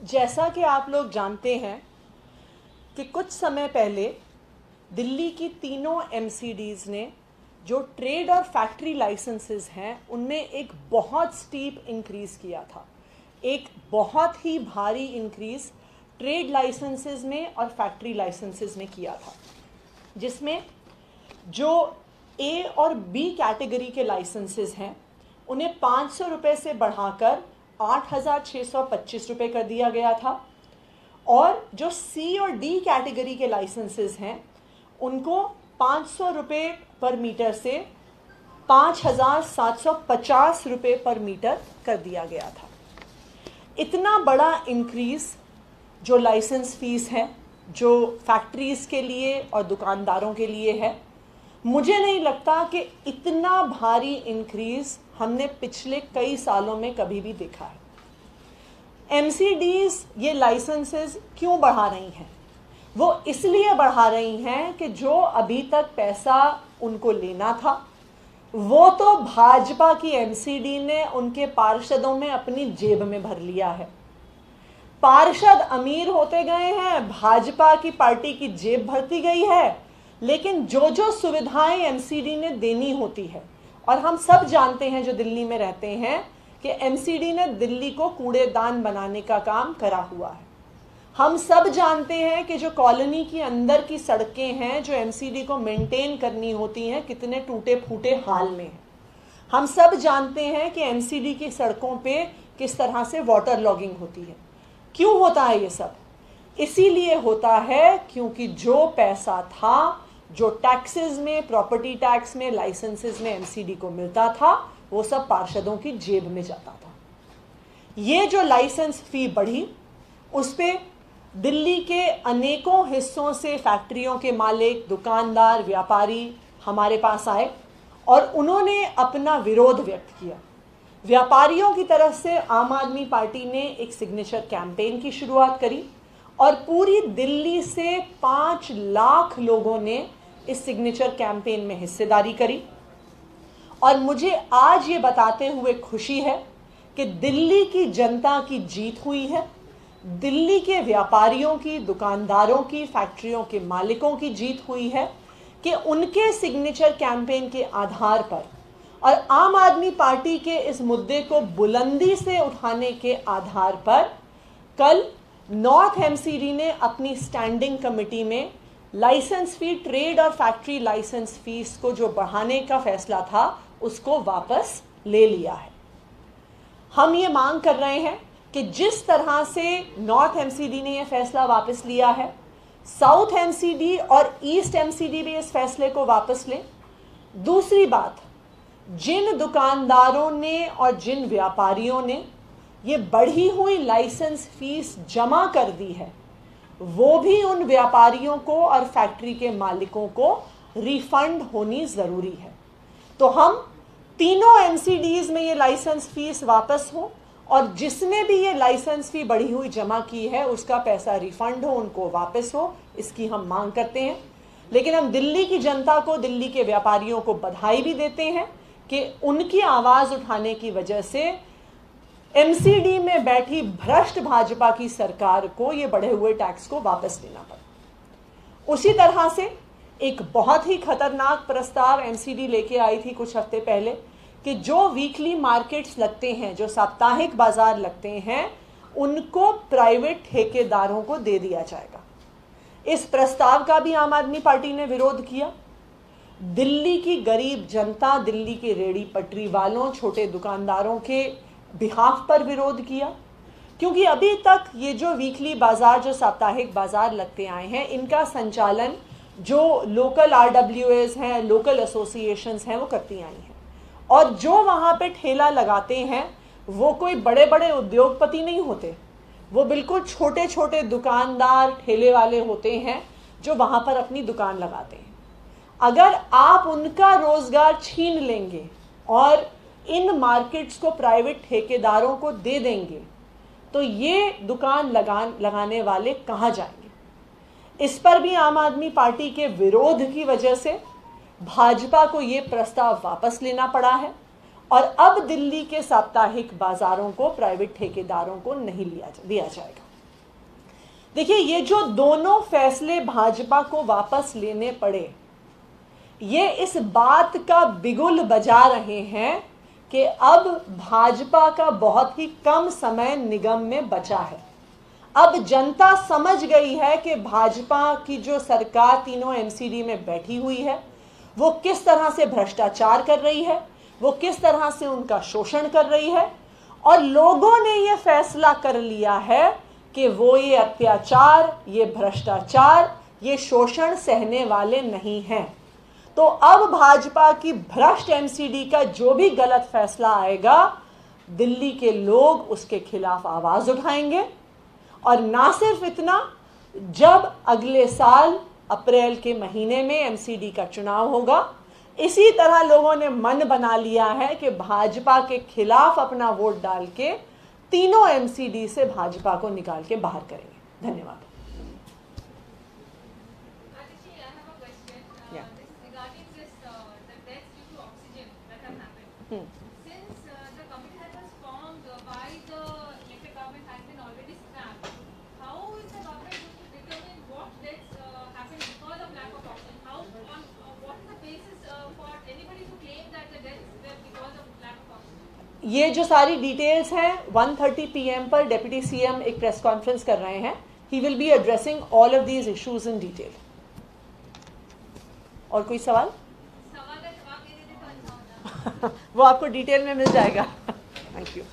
जैसा कि आप लोग जानते हैं कि कुछ समय पहले दिल्ली की तीनों एमसीडीज़ ने जो ट्रेड और फैक्ट्री लाइसेंसेस हैं उनमें एक बहुत स्टीप इंक्रीज़ किया था। एक बहुत ही भारी इंक्रीज़ ट्रेड लाइसेंसेस में और फैक्ट्री लाइसेंसेस में किया था, जिसमें जो ए और बी कैटेगरी के लाइसेंसेस हैं उन्हें 500 रुपये से बढ़ाकर 8,625 रुपये कर दिया गया था, और जो सी और डी कैटेगरी के लाइसेंसेस हैं उनको 500 रुपये पर मीटर से 5,750 रुपये पर मीटर कर दिया गया था। इतना बड़ा इंक्रीज़ जो लाइसेंस फीस है, जो फैक्ट्रीज़ के लिए और दुकानदारों के लिए है, मुझे नहीं लगता कि इतना भारी इंक्रीज़ हमने पिछले कई सालों में कभी भी देखा है। एमसीडीज़ ये लाइसेंसेस क्यों बढ़ा रही हैं? वो इसलिए बढ़ा रही हैं कि जो अभी तक पैसा उनको लेना था वो तो भाजपा की एमसीडी ने उनके पार्षदों में अपनी जेब में भर लिया है। पार्षद अमीर होते गए हैं, भाजपा की पार्टी की जेब भरती गई है, लेकिन जो जो सुविधाएं एमसीडी ने देनी होती है, और हम सब जानते हैं जो दिल्ली में रहते हैं कि एमसीडी ने दिल्ली को कूड़ेदान बनाने का काम करा हुआ है। हम सब जानते हैं कि जो कॉलोनी की अंदर की सड़कें हैं जो एमसीडी को मेंटेन करनी होती हैं कितने टूटे फूटे हाल में हैं। हम सब जानते हैं कि एमसीडी की सड़कों पे किस तरह से वाटर लॉगिंग होती है। क्यों होता है ये सब? इसीलिए होता है क्योंकि जो पैसा था, जो टैक्सेस में, प्रॉपर्टी टैक्स में, लाइसेंसेस में एमसीडी को मिलता था, वो सब पार्षदों की जेब में जाता था। ये जो लाइसेंस फी बढ़ी, उस पे दिल्ली के अनेकों हिस्सों से फैक्ट्रियों के मालिक, दुकानदार, व्यापारी हमारे पास आए और उन्होंने अपना विरोध व्यक्त किया। व्यापारियों की तरफ से आम आदमी पार्टी ने एक सिग्नेचर कैंपेन की शुरुआत करी और पूरी दिल्ली से 5 लाख लोगों ने इस सिग्नेचर कैंपेन में हिस्सेदारी करी। और मुझे आज ये बताते हुए खुशी है कि दिल्ली की जनता की जीत हुई है, दिल्ली के व्यापारियों की, दुकानदारों की, फैक्ट्रियों के मालिकों की जीत हुई है कि उनके सिग्नेचर कैंपेन के आधार पर और आम आदमी पार्टी के इस मुद्दे को बुलंदी से उठाने के आधार पर कल नॉर्थ एमसीडी ने अपनी स्टैंडिंग कमेटी में लाइसेंस फी, ट्रेड और फैक्ट्री लाइसेंस फीस को जो बढ़ाने का फैसला था उसको वापस ले लिया है। हम ये मांग कर रहे हैं कि जिस तरह से नॉर्थ एमसीडी ने यह फैसला वापस लिया है, साउथ एमसीडी और ईस्ट एमसीडी भी इस फैसले को वापस लें। दूसरी बात, जिन दुकानदारों ने और जिन व्यापारियों ने ये बढ़ी हुई लाइसेंस फीस जमा कर दी है, वो भी उन व्यापारियों को और फैक्ट्री के मालिकों को रिफंड होनी ज़रूरी है। तो हम तीनों एमसीडीज़ में ये लाइसेंस फीस वापस हो और जिसने भी ये लाइसेंस फी बढ़ी हुई जमा की है उसका पैसा रिफंड हो, उनको वापस हो, इसकी हम मांग करते हैं। लेकिन हम दिल्ली की जनता को, दिल्ली के व्यापारियों को बधाई भी देते हैं कि उनकी आवाज़ उठाने की वजह से एमसीडी में बैठी भ्रष्ट भाजपा की सरकार को ये बढ़े हुए टैक्स को वापस लेना पड़ा। उसी तरह से एक बहुत ही खतरनाक प्रस्ताव एमसीडी लेके आई थी कुछ हफ्ते पहले कि जो वीकली मार्केट्स लगते हैं, जो साप्ताहिक बाजार लगते हैं, उनको प्राइवेट ठेकेदारों को दे दिया जाएगा। इस प्रस्ताव का भी आम आदमी पार्टी ने विरोध किया। दिल्ली की गरीब जनता, दिल्ली के रेड़ी पटरी वालों, छोटे दुकानदारों के बिहाफ पर विरोध किया, क्योंकि अभी तक ये जो वीकली बाजार, जो साप्ताहिक बाजार लगते आए हैं, इनका संचालन जो लोकल आरडब्ल्यूएस हैं, लोकल एसोसिएशंस हैं, वो करती आई हैं। और जो वहाँ पे ठेला लगाते हैं वो कोई बड़े बड़े उद्योगपति नहीं होते, वो बिल्कुल छोटे छोटे दुकानदार, ठेले वाले होते हैं जो वहाँ पर अपनी दुकान लगाते हैं। अगर आप उनका रोजगार छीन लेंगे और इन मार्केट्स को प्राइवेट ठेकेदारों को दे देंगे तो ये दुकान लगाने वाले कहाँ जाएंगे? इस पर भी आम आदमी पार्टी के विरोध की वजह से भाजपा को ये प्रस्ताव वापस लेना पड़ा है और अब दिल्ली के साप्ताहिक बाजारों को प्राइवेट ठेकेदारों को नहीं दिया जाएगा। देखिए, ये जो दोनों फैसले भाजपा को वापस लेने पड़े, ये इस बात का बिगुल बजा रहे हैं कि अब भाजपा का बहुत ही कम समय निगम में बचा है। अब जनता समझ गई है कि भाजपा की जो सरकार तीनों एमसीडी में बैठी हुई है, वो किस तरह से भ्रष्टाचार कर रही है, वो किस तरह से उनका शोषण कर रही है, और लोगों ने ये फैसला कर लिया है कि वो ये अत्याचार, ये भ्रष्टाचार, ये शोषण सहने वाले नहीं हैं। तो अब भाजपा की भ्रष्ट एमसीडी का जो भी गलत फैसला आएगा, दिल्ली के लोग उसके खिलाफ आवाज उठाएंगे। और ना सिर्फ इतना, जब अगले साल अप्रैल के महीने में एमसीडी का चुनाव होगा, इसी तरह लोगों ने मन बना लिया है कि भाजपा के खिलाफ अपना वोट डाल के तीनों एमसीडी से भाजपा को निकाल के बाहर करेंगे। धन्यवाद। ये जो सारी डिटेल्स हैं 1:30 PM पर डिप्टी सीएम एक प्रेस कॉन्फ्रेंस कर रहे हैं। He will be addressing all of these issues in detail. और कोई सवाल? वो आपको डिटेल में मिल जाएगा। Thank you.